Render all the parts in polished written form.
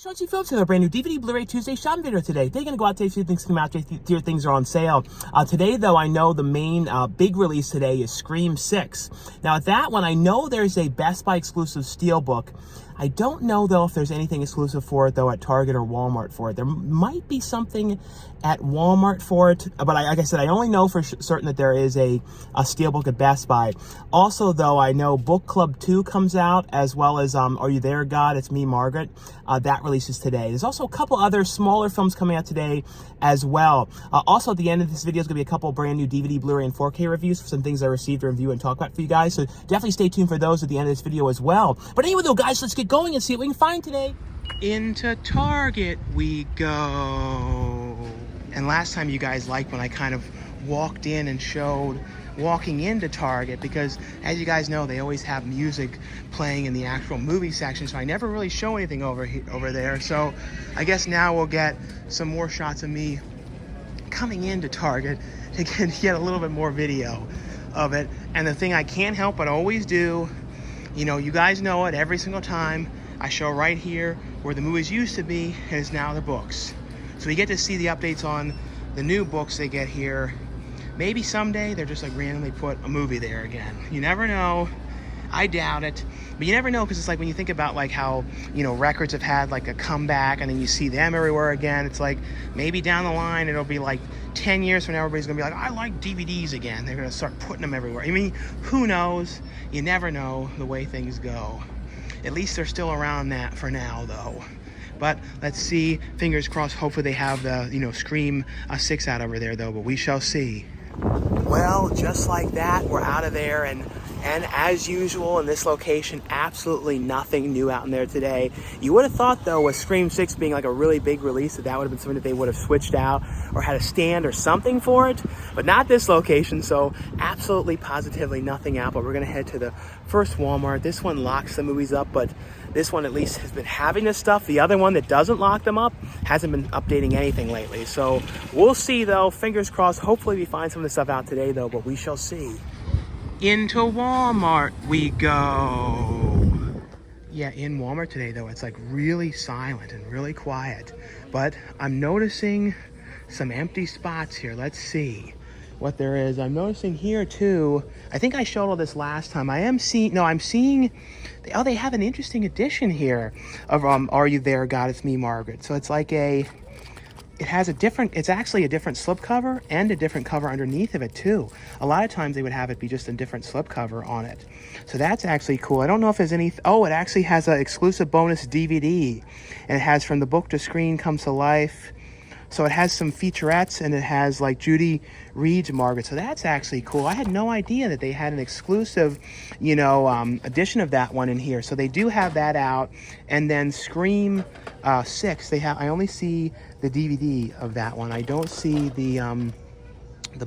Shorty Films with a brand new DVD Blu-ray Tuesday shopping video today. They're going to go out today, see things come out, dear things are on sale. Today, though, I know the main big release today is Scream 6. Now, at that one, I know there's a Best Buy exclusive Steelbook. I don't know, though, if there's anything exclusive for it, though, at Target or Walmart for it. There might be something at Walmart for it, but like I said, I only know for certain that there is a Steelbook at Best Buy. Also, though, I know Book Club 2 comes out, as well as Are You There, God? It's Me, Margaret. That releases today. There's also a couple other smaller films coming out today as well. Also, at the end of this video is going to be a couple brand new DVD, Blu-ray, and 4K reviews for some things I received to review and talk about for you guys. So definitely stay tuned for those at the end of this video as well. But anyway, though, guys, let's get going and see what we can find today. Into Target we go. And last time you guys liked when I kind of walked in and showed walking into Target, because as you guys know, they always have music playing in the actual movie section, so I never really show anything over there. So I guess now we'll get some more shots of me coming into Target to get a little bit more video of it. And the thing I can't help but always do, you know, you guys know it, every single time I show right here where the movies used to be is now the books. So we get to see the updates on the new books they get here. Maybe someday they're just like randomly put a movie there again. You never know. I doubt it. But you never know, because it's like when you think about like how, you know, records have had like a comeback and then you see them everywhere again. It's like maybe down the line it'll be like 10 years from now everybody's going to be like, I like DVDs again. They're going to start putting them everywhere. I mean, who knows? You never know the way things go. At least they're still around that for now, though. But let's see. Fingers crossed. Hopefully they have the, you know, Scream 6 out over there, though. But we shall see. Well, just like that, we're out of there, and as usual in this location, absolutely nothing new out in there today. You would have thought, though, with Scream 6 being like a really big release, that would have been something that they would have switched out or had a stand or something for it, but not this location, so absolutely positively nothing out. But we're gonna head to the first Walmart. This one locks the movies up, but this one at least has been having this stuff. The other one that doesn't lock them up hasn't been updating anything lately. So we'll see, though. Fingers crossed. Hopefully we find some of the stuff out today, though, but we shall see. Into Walmart we go. Yeah, in Walmart today, though, it's like really silent and really quiet. But I'm noticing some empty spots here. Let's see what there is. I'm noticing here, too. I think I showed all this last time. I'm seeing... Oh, they have an interesting edition here of Are You There, God? It's Me, Margaret. So it's like it's actually a different slipcover and a different cover underneath of it, too. A lot of times they would have it be just a different slipcover on it. So that's actually cool. I don't know if there's any... Oh, it actually has an exclusive bonus DVD. And it has From the Book to Screen Comes to Life. So it has some featurettes, and it has like Judy Reed's Margaret. So that's actually cool. I had no idea that they had an exclusive, you know, edition of that one in here. So they do have that out. And then Scream 6, I only see the DVD of that one. I don't see the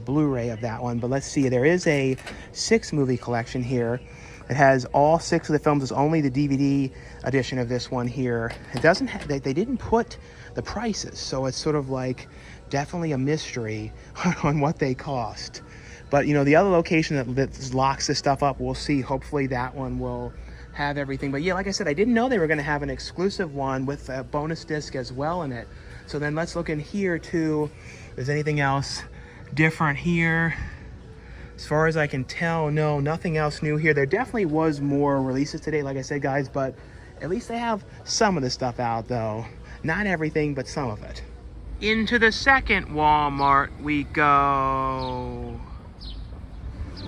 Blu-ray of that one. But let's see. There is a 6-movie collection here. It has all 6 of the films. It's only the DVD edition of this one here. It doesn't have, they didn't put the prices, so it's sort of like definitely a mystery on what they cost. But you know, the other location that locks this stuff up, we'll see. Hopefully that one will have everything. But yeah, like I said, I didn't know they were going to have an exclusive one with a bonus disc as well in it. So then let's look in here too. If there's anything else different here. As far as I can tell, no, nothing else new here. There definitely was more releases today, like I said, guys, but at least they have some of the stuff out, though. Not everything, but some of it. Into the second Walmart we go.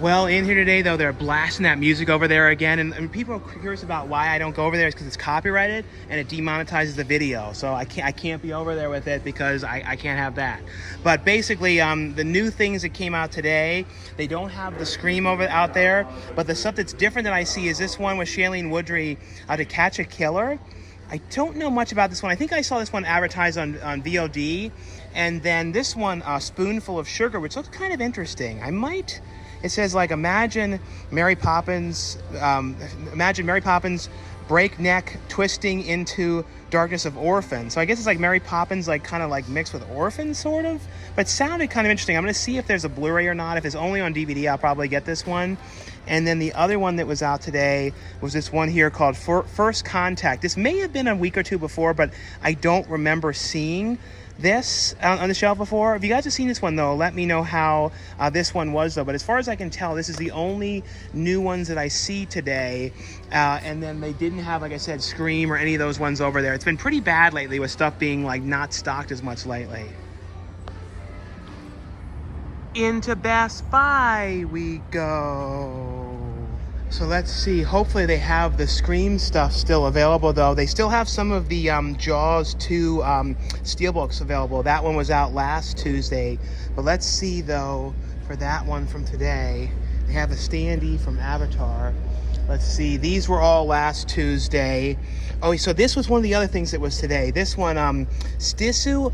Well, in here today, though, they're blasting that music over there again. And people are curious about why I don't go over there. It's because it's copyrighted and it demonetizes the video. So I can't be over there with it because I can't have that. But basically, the new things that came out today, they don't have the Scream out there. But the stuff that's different that I see is this one with Shailene Woodley, To Catch a Killer. I don't know much about this one. I think I saw this one advertised on VOD. And then this one, Spoonful of Sugar, which looks kind of interesting. It says, like, imagine Mary Poppins breakneck twisting into Darkness of Orphan. So I guess it's like Mary Poppins, like kind of like mixed with Orphan, sort of. But it sounded kind of interesting. I'm going to see if there's a Blu-ray or not. If it's only on DVD, I'll probably get this one. And then the other one that was out today was this one here called First Contact. This may have been a week or two before, but I don't remember seeing this on the shelf before. If you guys have seen this one, though, let me know how this one was, though. But as far as I can tell, this is the only new ones that I see today. And then they didn't have, like I said, Scream or any of those ones over there. It's been pretty bad lately with stuff being, like, not stocked as much lately. Into Best Buy we go. So let's see. Hopefully they have the Scream stuff still available, though. They still have some of the Jaws 2 Steelbooks available. That one was out last Tuesday. But let's see, though, for that one from today. They have the standee from Avatar. Let's see. These were all last Tuesday. Oh, so this was one of the other things that was today. This one, Sisu.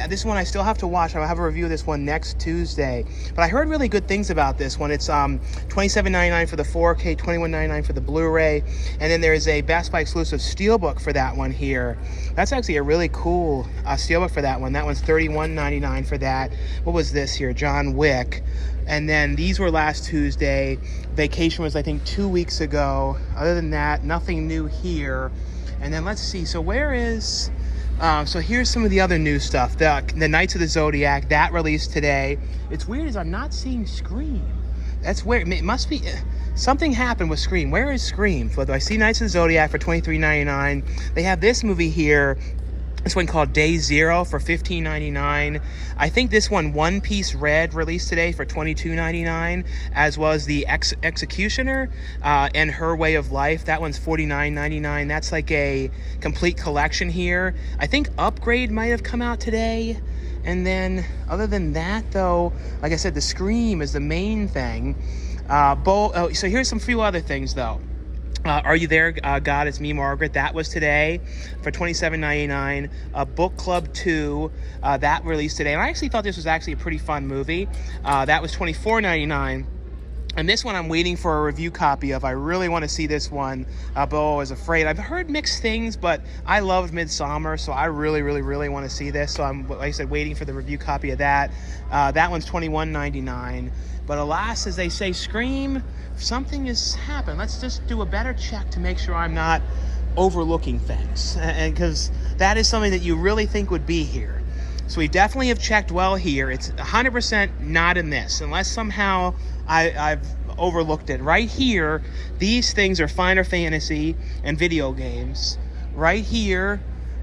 This one I still have to watch. I'll have a review of this one next Tuesday. But I heard really good things about this one. It's $27.99 for the 4K, $21.99 for the Blu-ray, and then there is a Best Buy exclusive Steelbook for that one here. That's actually a really cool Steelbook for that one. That one's $31.99 for that. What was this here? John Wick. And then these were last Tuesday. Vacation was, I think, 2 weeks ago. Other than that, nothing new here. And then let's see. So where is... so here's some of the other new stuff. The Knights of the Zodiac, that released today. It's weird is I'm not seeing Scream. That's weird. It must be... Something happened with Scream. Where is Scream? So I see Knights of the Zodiac for $23.99. They have this movie here. This one called Day Zero for $15.99. I think this One Piece Red released today for $22.99, as well as the Executioner and Her Way of Life. That one's $49.99. That's like a complete collection here. I think Upgrade might have come out today. And then, other than that, though, like I said, the Scream is the main thing. So here's some few other things, though. Are You There, God? It's Me, Margaret. That was today for $27.99. Book Club 2, that released today. And I actually thought this was actually a pretty fun movie. That was $24.99. And this one I'm waiting for a review copy of. I really want to see this one. Beau is Afraid. I've heard mixed things, but I loved Midsommar, so I really, really, really want to see this. So I'm, like I said, waiting for the review copy of that. That one's $21.99. But alas, as they say, Scream, something has happened. Let's just do a better check to make sure I'm not overlooking things. And because that is something that you really think would be here. So we definitely have checked well here. It's 100% not in this, unless somehow I've overlooked it. Right here, these things are Final Fantasy and video games. Right here,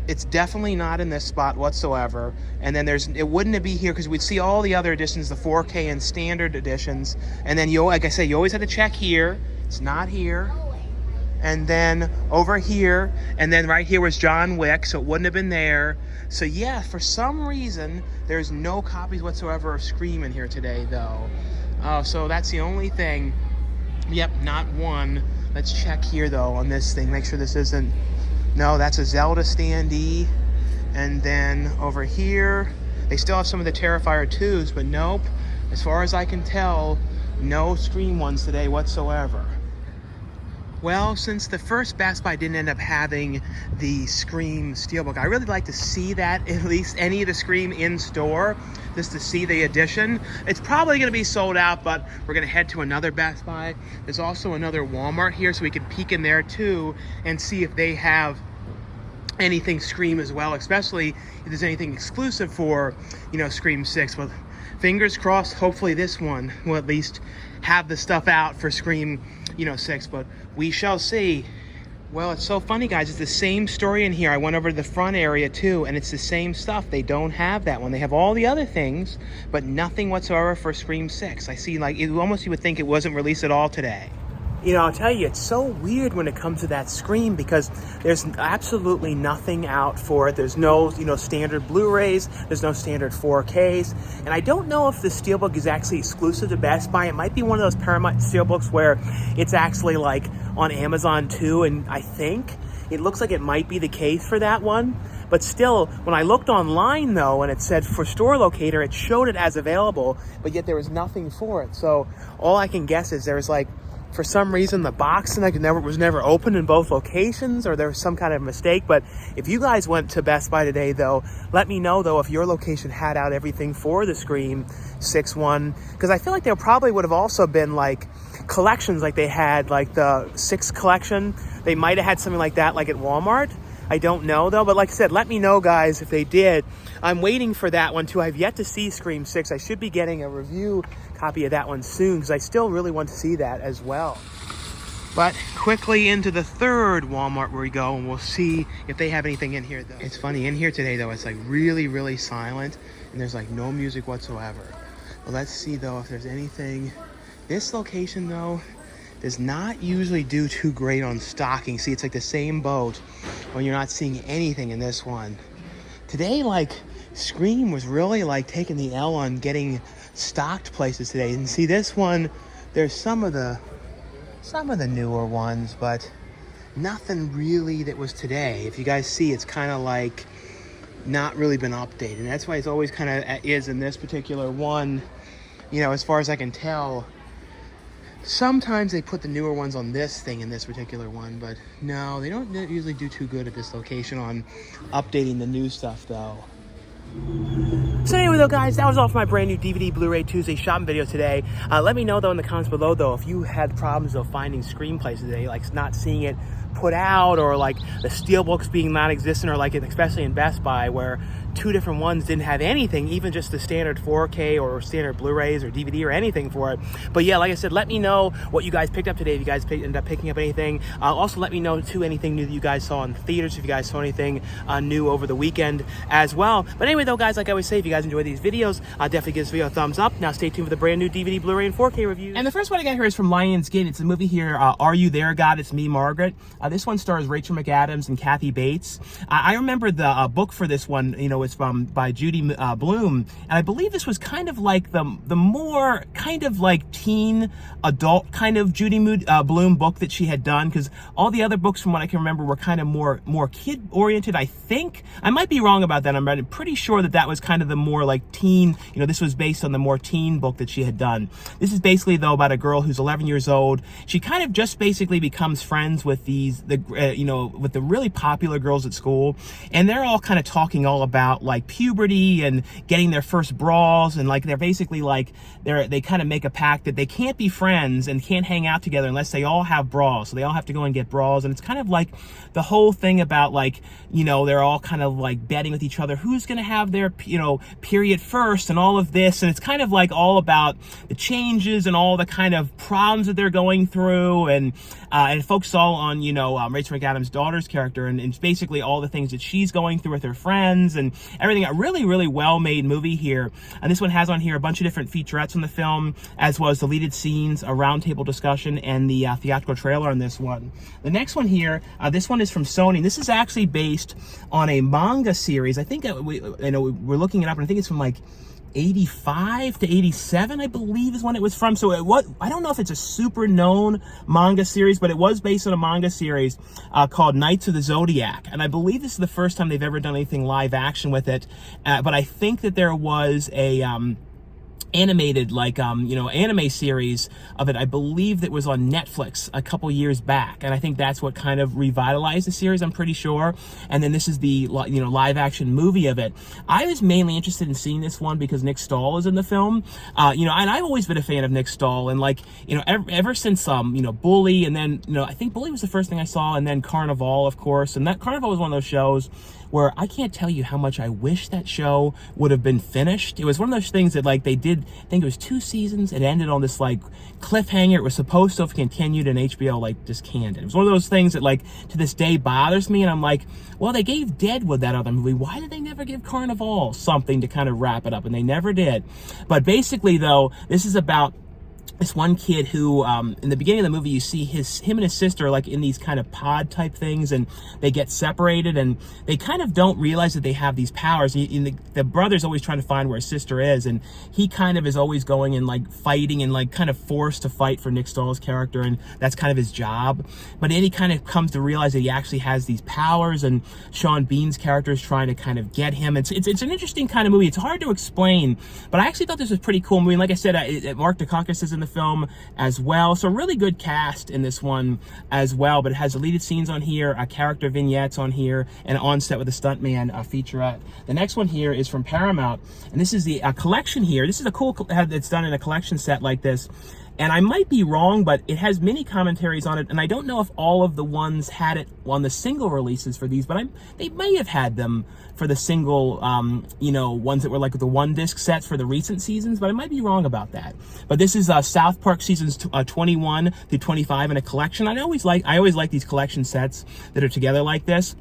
it's definitely not in this spot whatsoever. And then it wouldn't be here because we'd see all the other editions, the 4K and standard editions. And then like I say, you always have to check here. It's not here. And then over here, and then right here was John Wick, so it wouldn't have been there. So yeah, for some reason, there's no copies whatsoever of Scream in here today, though. So that's the only thing. Yep, not one. Let's check here, though, on this thing. Make sure this isn't... No, that's a Zelda standee. And then over here, they still have some of the Terrifier 2s, but nope. As far as I can tell, no Scream ones today whatsoever. Well, since the first Best Buy didn't end up having the Scream Steelbook, I really like to see that, at least any of the Scream in store, just to see the edition. It's probably going to be sold out, but we're going to head to another Best Buy. There's also another Walmart here, so we can peek in there too and see if they have anything Scream as well, especially if there's anything exclusive for, Scream 6. Well, fingers crossed, hopefully this one will at least have the stuff out for Scream 6, but we shall see. Well, it's so funny, guys. It's the same story in here. I went over to the front area too, and it's the same stuff. They don't have that one. They have all the other things, but nothing whatsoever for Scream 6. I see, you would think it wasn't released at all today. I'll tell you, it's so weird when it comes to that Scream because there's absolutely nothing out for it. There's no, standard Blu-rays. There's no standard 4Ks. And I don't know if the Steelbook is actually exclusive to Best Buy. It might be one of those Paramount Steelbooks where it's actually on Amazon too. And I think it looks like it might be the case for that one. But still, when I looked online though, and it said for store locator, it showed it as available, but yet there was nothing for it. So all I can guess is there's for some reason the box was never opened in both locations, or there was some kind of mistake. But if you guys went to Best Buy today, though, let me know, though, if your location had out everything for the Scream 6 one, because I feel like there probably would have also been like collections, like they had like the 6 collection. They might have had something like that, like at Walmart. I don't know, though, but like I said, let me know, guys, if they did. I'm waiting for that one, too. I've yet to see Scream 6. I should be getting a review copy of that one soon, because I still really want to see that as well. But quickly into the third Walmart where we go, and we'll see if they have anything in here, though. It's funny, in here today, though, it's like really, really silent, and there's like no music whatsoever. But let's see, though, if there's anything. This location, though, does not usually do too great on stocking. See, it's like the same boat when you're not seeing anything in this one. Today, like, Scream was really like taking the L on getting stocked places today. And see, this one, there's some of the newer ones, but nothing really that was today. If you guys see, it's kind of like not really been updated. And that's why it's always kind of is in this particular one, you know, as far as I can tell. Sometimes they put the newer ones on this thing in this particular one, but no, they don't usually do too good at this location on updating the new stuff, though. So anyway, though, guys, that was all for my brand new DVD Blu-ray Tuesday shopping video today. Let me know, though, in the comments below, though, if you had problems, though, finding Scream places today, like not seeing it put out, or like the Steelbooks being non-existent, or like especially in Best Buy where 2 different ones didn't have anything, even just the standard 4K or standard Blu-rays or DVD or anything for it. But yeah, like I said, let me know what you guys picked up today, if you guys ended up picking up anything. Also, let me know, too, anything new that you guys saw in the theaters, if you guys saw anything new over the weekend as well. But anyway, though, guys, like I always say, if you guys enjoy these videos, definitely give this video a thumbs up. Now stay tuned for the brand new DVD, Blu-ray, and 4K reviews. And the first one I got here is from Lionsgate. It's a movie here, Are You There, God? It's Me, Margaret. This one stars Rachel McAdams and Kathy Bates. I remember the book for this one, you know, it's by Judy Blume, and I believe this was kind of like the more kind of like teen adult kind of Judy Blume book that she had done, because all the other books from what I can remember were kind of more kid oriented. I think I might be wrong about that. I'm pretty sure that was kind of the more like teen, you know, this was based on the more teen book that she had done. This is basically, though, about a girl who's 11 years old. She kind of just basically becomes friends with with the really popular girls at school, and they're all kind of talking all about like puberty and getting their first bras, and like they're basically like they kind of make a pact that they can't be friends and can't hang out together unless they all have bras. So they all have to go and get bras, and it's kind of like the whole thing about like, you know, they're all kind of like betting with each other who's going to have their, you know, period first and all of this, and it's kind of like all about the changes and all the kind of problems that they're going through, and it focuses all on, you know, Rachel McAdams' daughter's character, and it's basically all the things that she's going through with her friends and everything. A really, really well-made movie here. And this one has on here a bunch of different featurettes on the film, as well as deleted scenes, a roundtable discussion, and the theatrical trailer on this one. The next one here, this one is from Sony. This is actually based on a manga series. I think we're looking it up, and I think it's from like 85 to 87, I believe, is when it was from. So I don't know if it's a super known manga series, but it was based on a manga series called Knights of the Zodiac. And I believe this is the first time they've ever done anything live action with it. But I think that there was a animated anime series of it. I believe that was on Netflix a couple years back, and I think that's what kind of revitalized the series, I'm pretty sure. And then this is the live action movie of it. I was mainly interested in seeing this one because Nick Stahl is in the film, and I've always been a fan of Nick Stahl, and ever since Bully, and then I think Bully was the first thing I saw, and then Carnival, of course. And that Carnival was one of those shows where I can't tell you how much I wish that show would have been finished. It was one of those things that they did, I think it was 2 seasons. It ended on this cliffhanger. It was supposed to have continued, and HBO just canned it. It was one of those things that to this day bothers me, and I'm like, well, they gave Deadwood that other movie. Why did they never give Carnival something to kind of wrap it up? And they never did. But basically, though, this is about this one kid who, in the beginning of the movie, you see him and his sister in these kind of pod type things, and they get separated, and they kind of don't realize that they have these powers. And the brother's always trying to find where his sister is, and he kind of is always going and fighting and kind of forced to fight for Nick Stahl's character, and that's kind of his job. But then he kind of comes to realize that he actually has these powers, and Sean Bean's character is trying to kind of get him. It's an interesting kind of movie. It's hard to explain, but I actually thought this was pretty cool movie. And like I said, Mark Dacakis is in the film as well. So really good cast in this one as well, but it has deleted scenes on here, character vignettes on here, and on set with a stuntman featurette. The next one here is from Paramount, and this is the collection here. This is a cool, it's done in a collection set like this. And I might be wrong, but it has mini commentaries on it, and I don't know if all of the ones had it on the single releases for these, but they may have had them for the single, you know, ones that were like the one disc sets for the recent seasons, but I might be wrong about that. But this is South Park seasons 21 through 25 in a collection. I always like these collection sets that are together like this.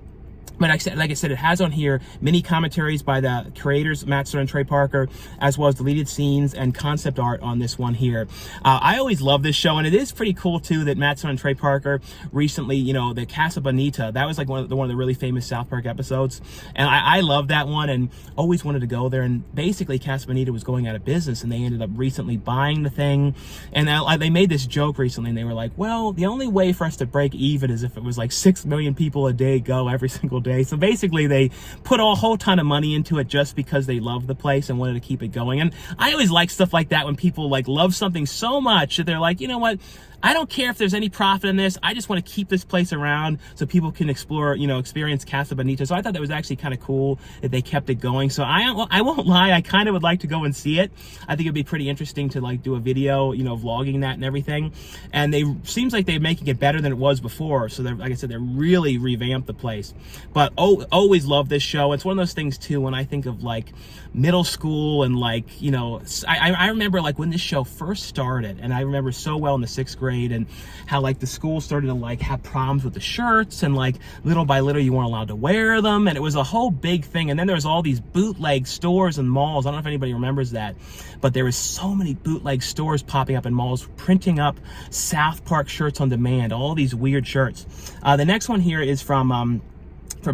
But like I said, it has on here mini commentaries by the creators, Matt Stone and Trey Parker, as well as deleted scenes and concept art on this one here. I always love this show, and it is pretty cool, too, that Matt Stone and Trey Parker recently, you know, the Casa Bonita, that was like one of the really famous South Park episodes. And I love that one and always wanted to go there. And basically, Casa Bonita was going out of business, and they ended up recently buying the thing. And they made this joke recently, and they were like, well, the only way for us to break even is if it was like 6 million people a day go every single day. So basically they put a whole ton of money into it just because they love the place and wanted to keep it going. And I always like stuff like that when people like love something so much that they're like, you know what, I don't care if there's any profit in this. I just want to keep this place around so people can explore, you know, experience Casa Bonita. So I thought that was actually kind of cool that they kept it going. So I won't lie, I kind of would like to go and see it. I think it'd be pretty interesting to like do a video, you know, vlogging that and everything. And seems like they're making it better than it was before. So they're, like I said, they're really revamped the place. But always love this show. It's one of those things too, when I think of like middle school and like, you know, I remember like when this show first started, and I remember so well in the 6th grade, and how like the school started to like have problems with the shirts, and like little by little you weren't allowed to wear them, and it was a whole big thing. And then there was all these bootleg stores and malls. I don't know if anybody remembers that, but there was so many bootleg stores popping up in malls printing up South Park shirts on demand, all these weird shirts. The next one here is from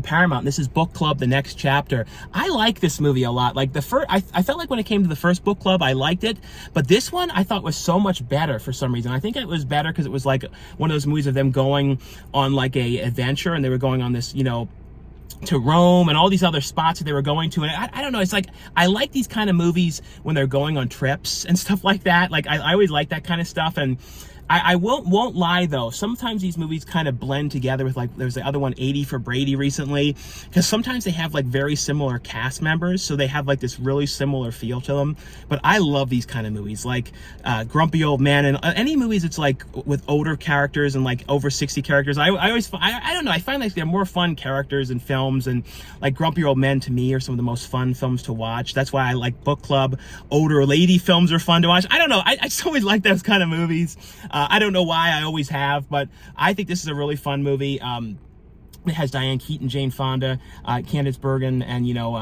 Paramount. This is Book Club, The Next Chapter. I like this movie a lot. Like the first, I felt like when it came to the first Book Club, I liked it, but this one I thought was so much better for some reason. I think it was better because it was like one of those movies of them going on like a adventure, and they were going on this, you know, to Rome and all these other spots that they were going to. And I don't know, it's like, I like these kind of movies when they're going on trips and stuff like that. Like I always like that kind of stuff. And I won't lie though, sometimes these movies kind of blend together with, like, there's the other one, 80 for Brady recently, because sometimes they have like very similar cast members, so they have like this really similar feel to them. But I love these kind of movies, like Grumpy Old Man, and any movies it's like with older characters and like over 60 characters. I don't know, I find like they're more fun characters in films, and like Grumpy Old Men to me are some of the most fun films to watch. That's why I like Book Club. Older lady films are fun to watch. I don't know, I just always like those kind of movies. I don't know why, I always have, but I think this is a really fun movie. It has Diane, Keaton, Jane Fonda, Candice Bergen, and, you know,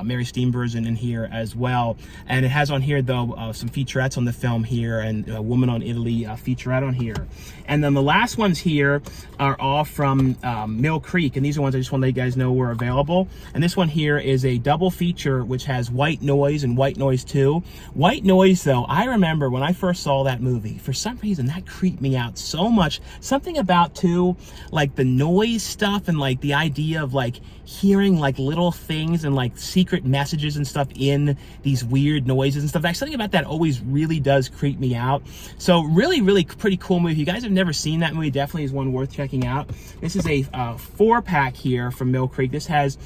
Mary Steenburgen in here as well. And it has on here, though, some featurettes on the film here, and a Woman on Italy featurette on here. And then the last ones here are all from Mill Creek, and these are ones I just want to let you guys know were available. And this one here is a double feature, which has White Noise and White Noise 2. White Noise, though, I remember when I first saw that movie, for some reason that creeped me out so much. Something about, too, like the noise stuff, and like the idea of like hearing like little things and like secret messages and stuff in these weird noises and stuff. Like, something about that always really does creep me out. So really pretty cool movie. If you guys have never seen that movie, definitely is one worth checking out. This is a 4-pack here from Mill Creek. This has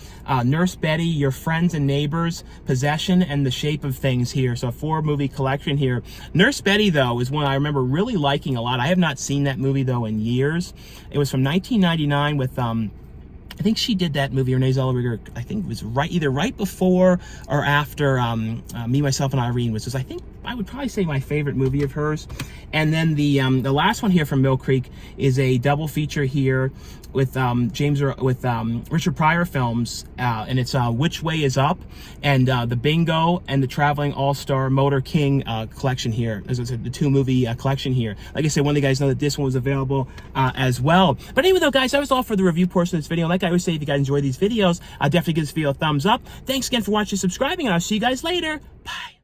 Nurse Betty, Your Friends and Neighbors, Possession, and The Shape of Things here. So a 4-movie collection here. Nurse Betty, though, is one I remember really liking a lot. I have not seen that movie, though, in years. It was from 1999 with I think she did that movie, Renee Zellweger, I think it was either right before or after Me, Myself, and Irene, which is, I think, I would probably say my favorite movie of hers. And then the last one here from Mill Creek is a double feature here with Richard Pryor films, and it's Which Way Is Up, and the Bingo, and the Traveling All-Star Motor King collection here. As I said, the 2-movie collection here. Like I said, one of you guys know that this one was available as well. But anyway, though, guys, that was all for the review portion of this video. Like I always say, if you guys enjoy these videos, definitely give this video a thumbs up. Thanks again for watching and subscribing, and I'll see you guys later. Bye.